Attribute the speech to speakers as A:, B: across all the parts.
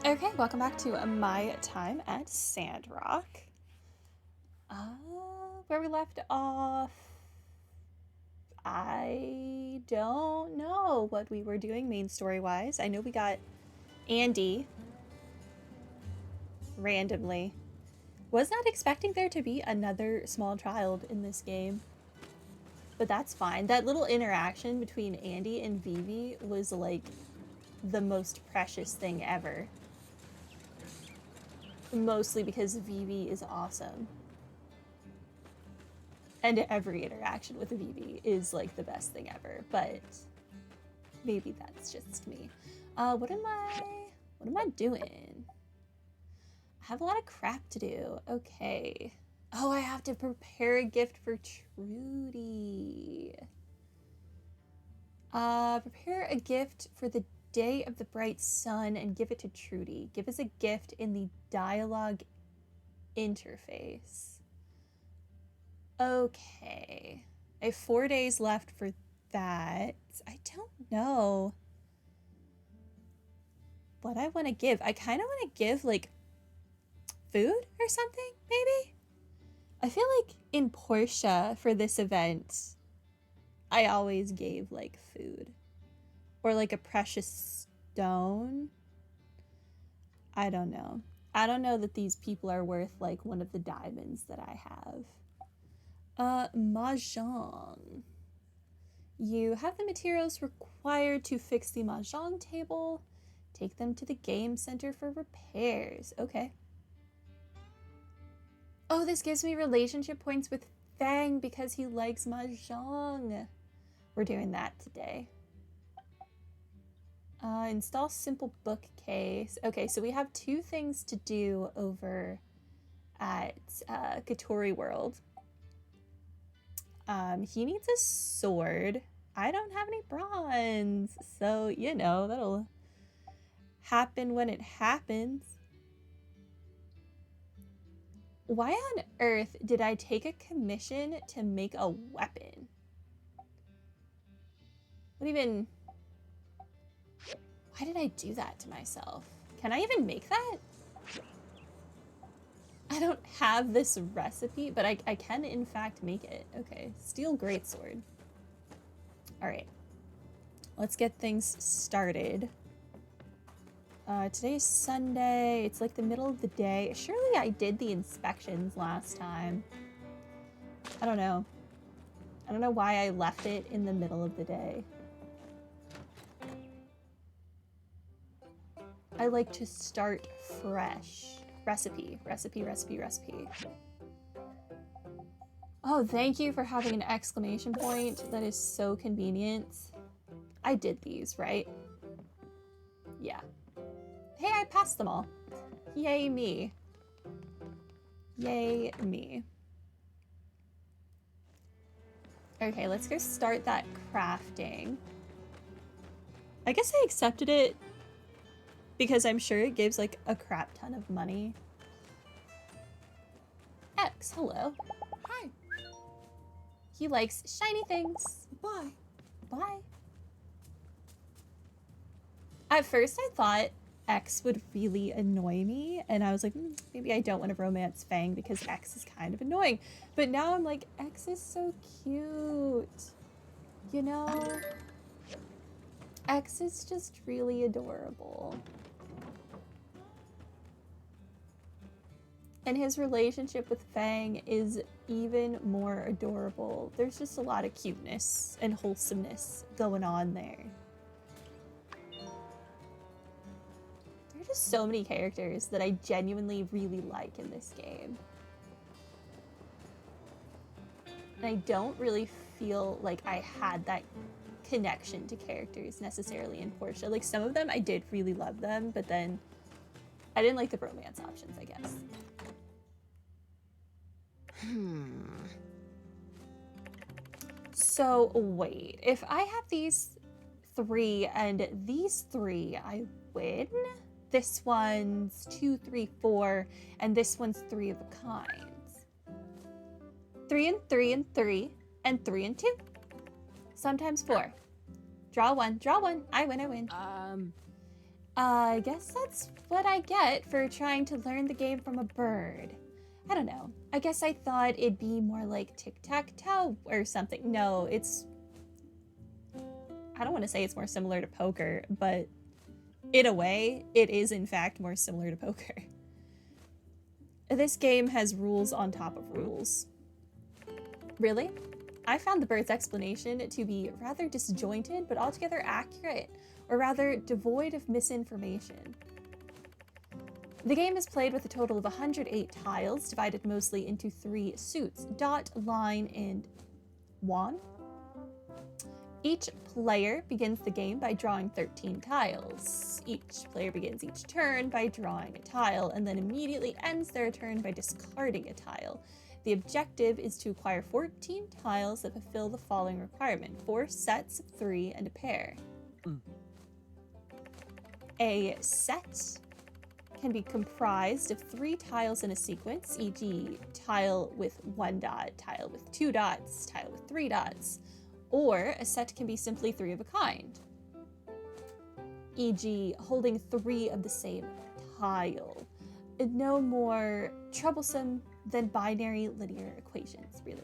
A: Okay, welcome back to my time at Sandrock. Where we left off, I don't know what we were doing main story-wise. I know we got Andy randomly. Was not expecting there to be another small child in this game, but that's fine. That little interaction between Andy and Vivi was like the most precious thing ever. Mostly because Vivi is awesome. And every interaction with Vivi is like the best thing ever, but maybe that's just me. What am I doing? I have a lot of crap to do. Okay. Oh, I have to prepare a gift for Trudy. Prepare a gift for the Day of the Bright Sun and give it to Trudy. Give us a gift in the dialogue interface. Okay. I have 4 days left for that. I don't know what I want to give. I kind of want to give like food or something, maybe? I feel like in Portia for this event, I always gave like food or like a precious stone. I don't know. I don't know that these people are worth like one of the diamonds that I have. Mahjong. You have the materials required to fix the Mahjong table. Take them to the game center for repairs. Okay. Oh, this gives me relationship points with Fang because he likes Mahjong. We're doing that today. Install simple bookcase. Okay, so we have 2 things to do over at Katori World. He needs a sword. I don't have any bronze, so you know that'll happen when it happens. Why on earth did I take a commission to make a weapon? What even? Why did I do that to myself? Can I even make that? I don't have this recipe, but I can in fact make it. Okay, steel greatsword. All right, let's get things started. Today's Sunday. It's like the middle of the day. Surely I did the inspections last time. I don't know. I don't know why I left it in the middle of the day. I like to start fresh. Recipe. Oh, thank you for having an exclamation point. That is so convenient. I did these, right? Yeah. Hey, I passed them all. Yay me. Yay me. Okay, let's go start that crafting. I guess I accepted it because I'm sure it gives like a crap ton of money. X, hello.
B: Hi.
A: He likes shiny things.
B: Bye.
A: Bye. At first I thought X would really annoy me, and I was like, maybe I don't want to romance Fang because X is kind of annoying. But now I'm like, X is so cute. You know? X is just really adorable. And his relationship with Fang is even more adorable. There's just a lot of cuteness and wholesomeness going on there. There are just so many characters that I genuinely really like in this game. And I don't really feel like I had that connection to characters necessarily in Portia. Like some of them I did really love them, but then I didn't like the romance options, I guess. So wait, if I have these 3 and these 3, I win? This one's 2, 3, 4, and this one's 3 of a kinds. 3 and 3 and 3, and 3 and 2. Sometimes 4. Draw 1, I win. I guess that's what I get for trying to learn the game from a bird. I don't know. I guess I thought it'd be more like tic-tac-toe or something. No, it's... I don't want to say it's more similar to poker, but in a way, it is in fact more similar to poker. This game has rules on top of rules. Really? I found the bird's explanation to be rather disjointed, but altogether accurate, or rather devoid of misinformation. The game is played with a total of 108 tiles, divided mostly into 3 suits: dot, line, and wand. Each player begins the game by drawing 13 tiles. Each player begins each turn by drawing a tile, and then immediately ends their turn by discarding a tile. The objective is to acquire 14 tiles that fulfill the following requirement: 4 sets of 3 and a pair. A set can be comprised of 3 tiles in a sequence, e.g. tile with 1 dot, tile with 2 dots, tile with 3 dots. Or a set can be simply 3 of a kind, e.g. holding 3 of the same tile. No more troublesome than binary linear equations, really.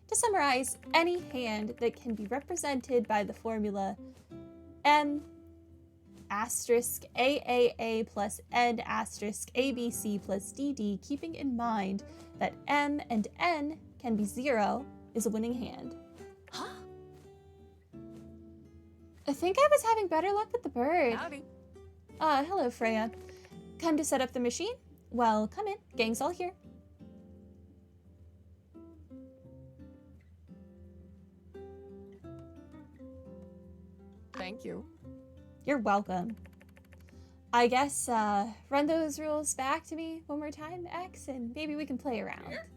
A: To summarize, any hand that can be represented by the formula M asterisk AAA plus N asterisk ABC plus DD, keeping in mind that M and N can be 0, is a winning hand.
B: Huh?
A: I think I was having better luck with the bird.
B: Howdy.
A: Hello, Freya. Come to set up the machine? Well, come in. Gang's all here.
B: Thank you.
A: You're welcome. I guess, run those rules back to me one more time, X, and maybe we can play around.
B: Sure.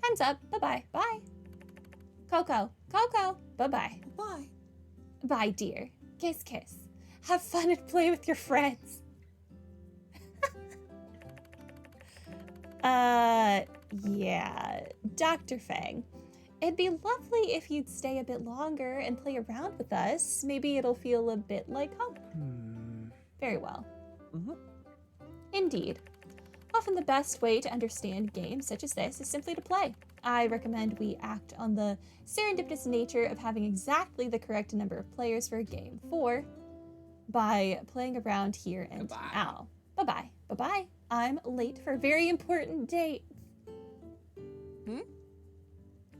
A: Time's up. Bye-bye. Bye. Coco. Coco. Bye-bye.
B: Bye.
A: Bye, dear. Kiss, kiss. Have fun and play with your friends. Yeah. Dr. Fang, it'd be lovely if you'd stay a bit longer and play around with us. Maybe it'll feel a bit like home. Very well. Indeed. Often the best way to understand games such as this is simply to play. I recommend we act on the serendipitous nature of having exactly the correct number of players for a game, by playing around here and
B: Goodbye.
A: now. Bye-bye. Bye-bye. I'm late for a very important date.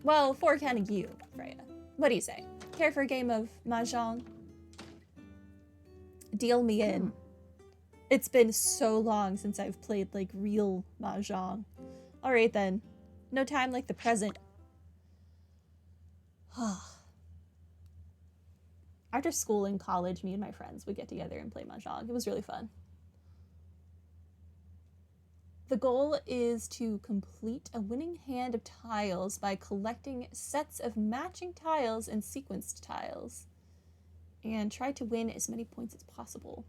A: Well, for counting you, Freya. What do you say? Care for a game of Mahjong? Deal me in. It's been so long since I've played, like, real Mahjong. Alright then. No time like the present. After school and college, me and my friends would get together and play Mahjong. It was really fun. The goal is to complete a winning hand of tiles by collecting sets of matching tiles and sequenced tiles, and try to win as many points as possible.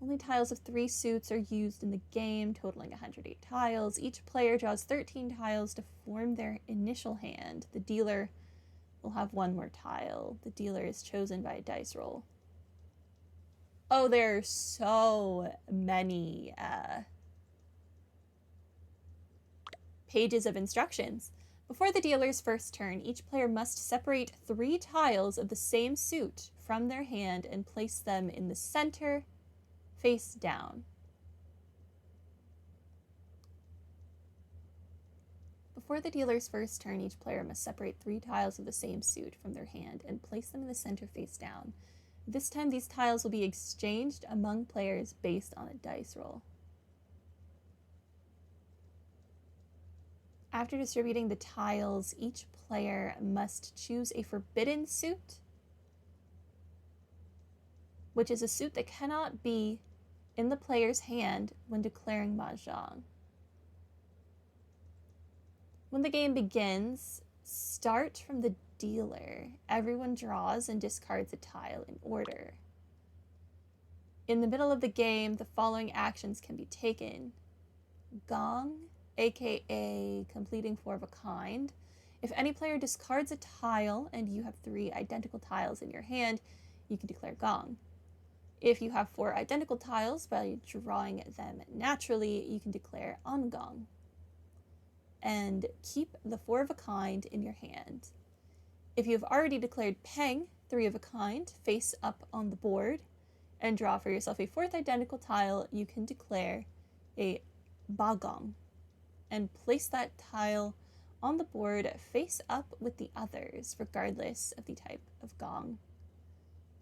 A: Only tiles of 3 suits are used in the game, totaling 108 tiles. Each player draws 13 tiles to form their initial hand. The dealer will have 1 more tile. The dealer is chosen by a dice roll. Oh, there are so many pages of instructions. Before the dealer's first turn, each player must separate 3 tiles of the same suit from their hand and place them in the center, face down. Before the dealer's first turn, each player must separate 3 tiles of the same suit from their hand and place them in the center, face down. This time, these tiles will be exchanged among players based on a dice roll. After distributing the tiles, each player must choose a forbidden suit, which is a suit that cannot be in the player's hand when declaring Mahjong. When the game begins, start from the dealer. Everyone draws and discards a tile in order. In the middle of the game, the following actions can be taken. Gong, aka completing 4 of a kind. If any player discards a tile and you have 3 identical tiles in your hand, you can declare gong. If you have 4 identical tiles, by drawing them naturally, you can declare on-gong. And keep the 4 of a kind in your hand. If you have already declared Peng, 3 of a kind, face up on the board, and draw for yourself a 4th identical tile, you can declare a Bagong and place that tile on the board face up with the others, regardless of the type of gong.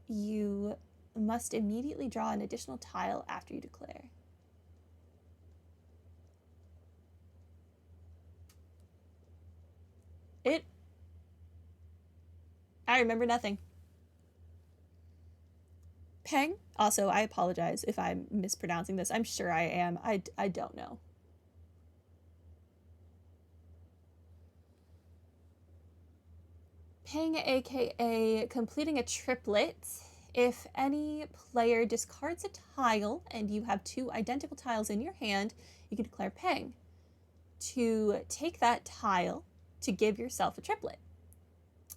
A: You must immediately draw an additional tile after you declare. I remember nothing. Peng? Also, I apologize if I'm mispronouncing this. I'm sure I am. I don't know. Peng, aka completing a triplet. If any player discards a tile and you have 2 identical tiles in your hand, you can declare Peng. To take that tile to give yourself a triplet.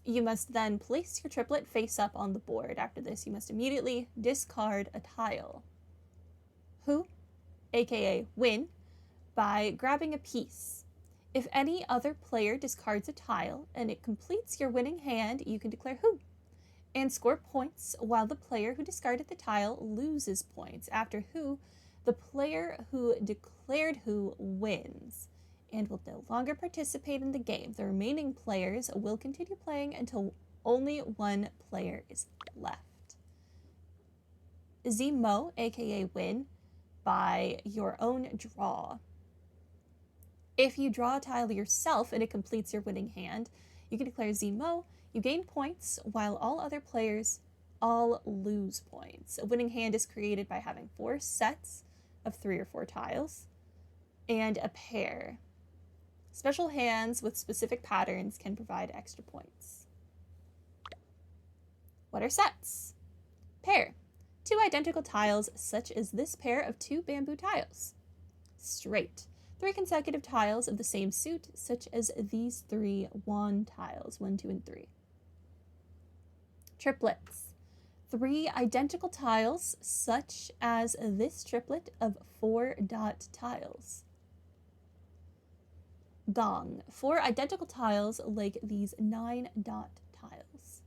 A: You must then place your triplet face up on the board. After this, you must immediately discard a tile. Who, aka win, by grabbing a piece. If any other player discards a tile and it completes your winning hand, you can declare who, and score points, while the player who discarded the tile loses points. After who, the player who declared who wins and will no longer participate in the game. The remaining players will continue playing until only 1 player is left. Zemo, aka win, by your own draw. If you draw a tile yourself and it completes your winning hand, you can declare Zemo. You gain points, while all other players all lose points. A winning hand is created by having 4 sets of 3 or 4 tiles and a pair. Special hands with specific patterns can provide extra points. What are sets? Pair. 2 identical tiles, such as this pair of 2 bamboo tiles. Straight. 3 consecutive tiles of the same suit, such as these 3 wand tiles, 1, 2, and 3. Triplets. 3 identical tiles, such as this triplet of 4 dot tiles. Gong. 4 identical tiles like these 9 dot tiles.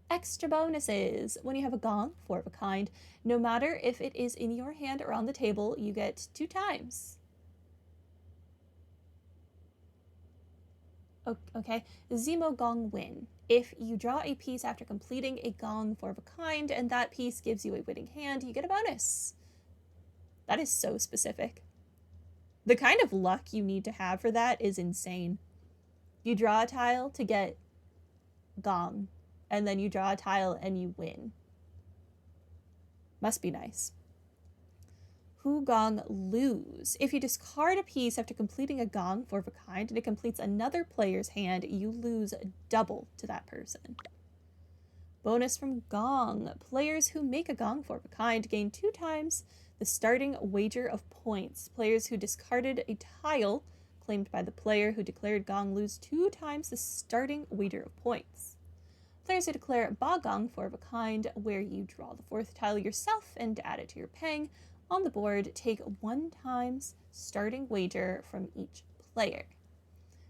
A: Extra bonuses. When you have a gong, 4 of a kind, no matter if it is in your hand or on the table, you get 2 times. Okay, Zemo Gong win. If you draw a piece after completing a gong 4 of a kind, and that piece gives you a winning hand, you get a bonus. That is so specific. The kind of luck you need to have for that is insane. You draw a tile to get gong, and then you draw a tile and you win. Must be nice. Who gong lose. If you discard a piece after completing a gong 4 of a kind and it completes another player's hand, you lose double to that person. Bonus from gong. Players who make a gong 4 of a kind gain 2 times the starting wager of points. Players who discarded a tile claimed by the player who declared gong lose 2 times the starting wager of points. Players who declare ba gong 4 of a kind, where you draw the 4th tile yourself and add it to your peng on the board, take 1 times starting wager from each player.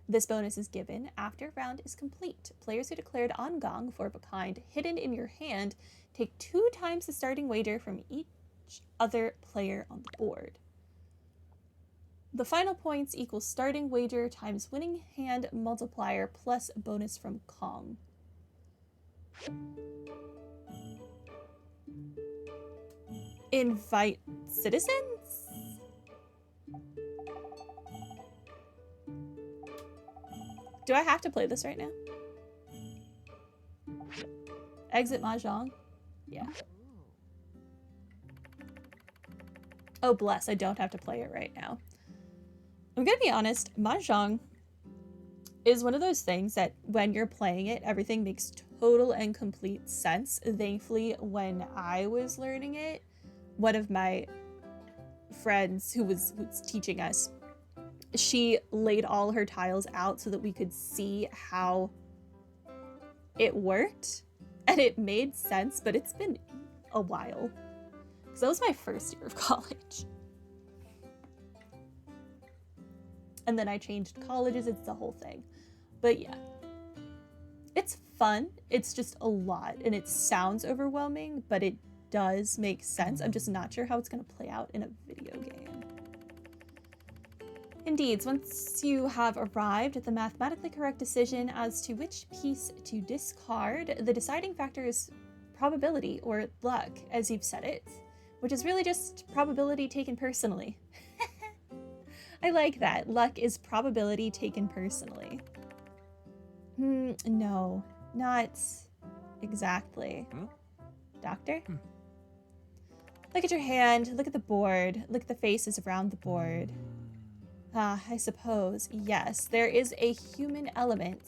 A: This bonus is given after round is complete. Players who declared on gong 4 of a kind hidden in your hand take 2 times the starting wager from each other player on the board. The final points equals starting wager times winning hand multiplier plus bonus from Kong. Invite citizens? Do I have to play this right now? Exit Mahjong? Yeah. Oh, bless, I don't have to play it right now. I'm gonna be honest, Mahjong is one of those things that when you're playing it, everything makes total and complete sense. Thankfully, when I was learning it, one of my friends who was teaching us she laid all her tiles out so that we could see how it worked. And it made sense, but it's been a while. Because that was my first year of college. And then I changed colleges, it's the whole thing. But yeah, it's fun. It's just a lot, and it sounds overwhelming, but it does make sense. I'm just not sure how it's going to play out in a video game. Indeed, once you have arrived at the mathematically correct decision as to which piece to discard, the deciding factor is probability, or luck, as you've said it, which is really just probability taken personally. I like that. Luck is probability taken personally. No, not exactly. Doctor? Look at your hand, look at the board, look at the faces around the board. I suppose, yes, there is a human element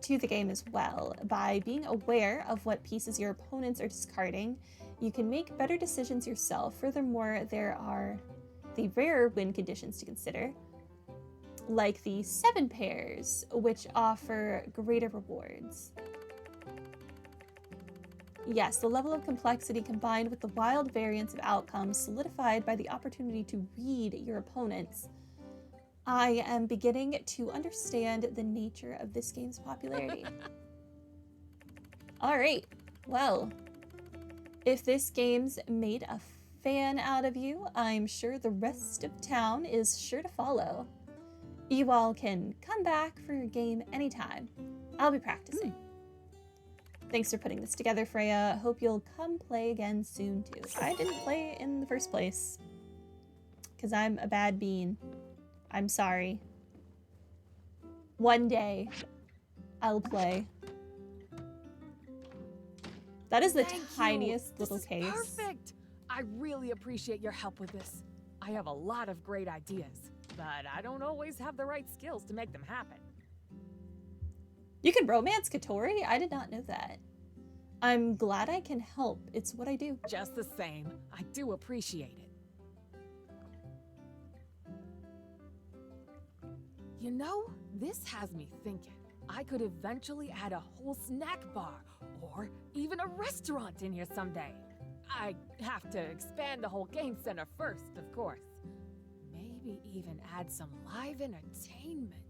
A: to the game as well. By being aware of what pieces your opponents are discarding, you can make better decisions yourself. Furthermore, there are the rarer win conditions to consider, like the 7 pairs, which offer greater rewards. Yes, the level of complexity combined with the wild variance of outcomes solidified by the opportunity to read your opponents. I am beginning to understand the nature of this game's popularity. All right, well, if this game's made a fan out of you, I'm sure the rest of town is sure to follow. You all can come back for your game anytime. I'll be practicing. Thanks for putting this together, Freya. Hope you'll come play again soon, too. I didn't play in the first place, because I'm a bad bean. I'm sorry. One day, I'll play. That is the tiniest little case.
B: Perfect! I really appreciate your help with this. I have a lot of great ideas, but I don't always have the right skills to make them happen.
A: You can romance Katori? I did not know that. I'm glad I can help. It's what I do.
B: Just the same, I do appreciate it. You know, this has me thinking. I could eventually add a whole snack bar, or even a restaurant in here someday. I have to expand the whole game center first, of course. Maybe even add some live entertainment.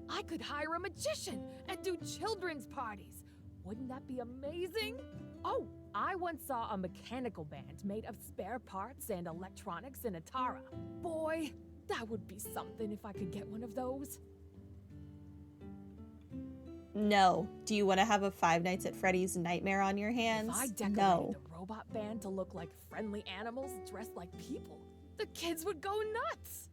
B: I could hire a magician and do children's parties. Wouldn't that be amazing? Oh, I once saw a mechanical band made of spare parts and electronics in Atara. Boy, that would be something if I could get one of those.
A: No. Do you want to have a Five Nights at Freddy's nightmare on your hands?
B: If I decorated the robot band to look like friendly animals dressed like people, the kids would go nuts.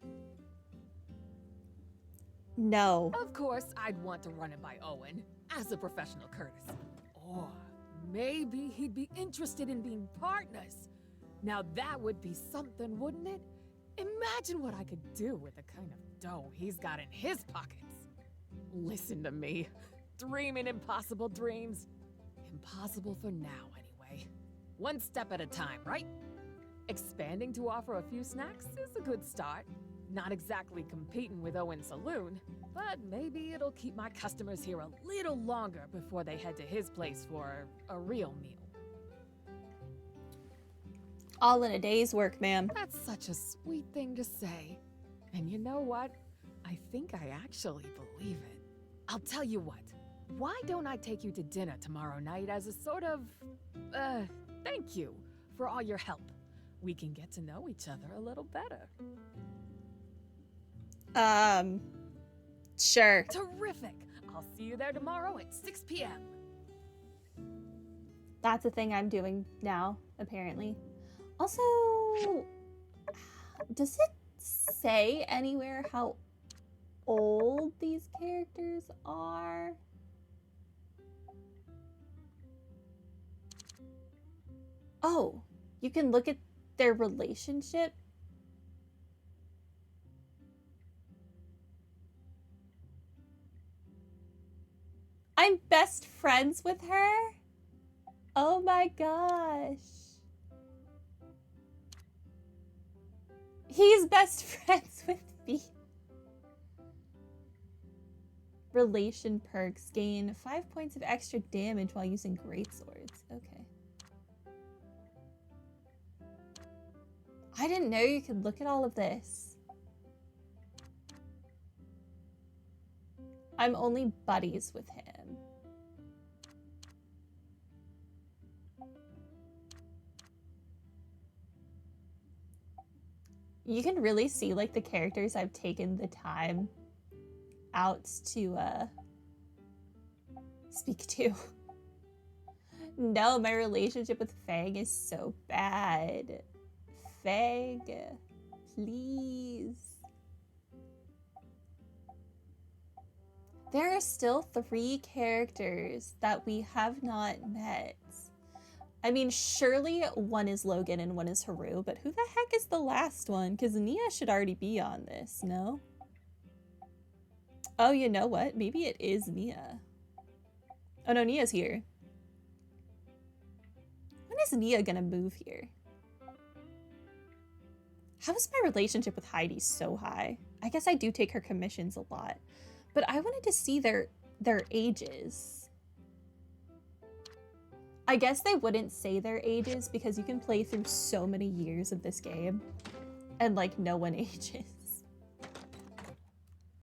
A: No.
B: Of course, I'd want to run it by Owen, as a professional courtesy. Or maybe he'd be interested in being partners. Now that would be something, wouldn't it? Imagine what I could do with the kind of dough he's got in his pockets. Listen to me. Dreaming impossible dreams. Impossible for now, anyway. One step at a time, right? Expanding to offer a few snacks is a good start. Not exactly competing with Owen's Saloon, but maybe it'll keep my customers here a little longer before they head to his place for a real meal.
A: All in a day's work, ma'am.
B: That's such a sweet thing to say. And you know what? I think I actually believe it. I'll tell you what. Why don't I take you to dinner tomorrow night as a sort of, thank you for all your help. We can get to know each other a little better.
A: Sure.
B: Terrific. I'll see you there tomorrow at 6 p.m.
A: That's a thing I'm doing now, apparently. Also, does it say anywhere how old these characters are? Oh, you can look at their relationship. I'm best friends with her? Oh my gosh. He's best friends with speed. Relation perks gain 5 points of extra damage while using great swords. Okay. I didn't know you could look at all of this. I'm only buddies with him. You can really see like the characters I've taken the time out to speak to. No, my relationship with Fang is so bad. Fang, please. There are still 3 characters that we have not met. I mean, surely one is Logan and one is Haru, but who the heck is the last one? Because Nia should already be on this, no? Oh, you know what? Maybe it is Nia. Oh no, Nia's here. When is Nia gonna move here? How is my relationship with Heidi so high? I guess I do take her commissions a lot, but I wanted to see their ages. I guess they wouldn't say their ages because you can play through so many years of this game and like no one ages.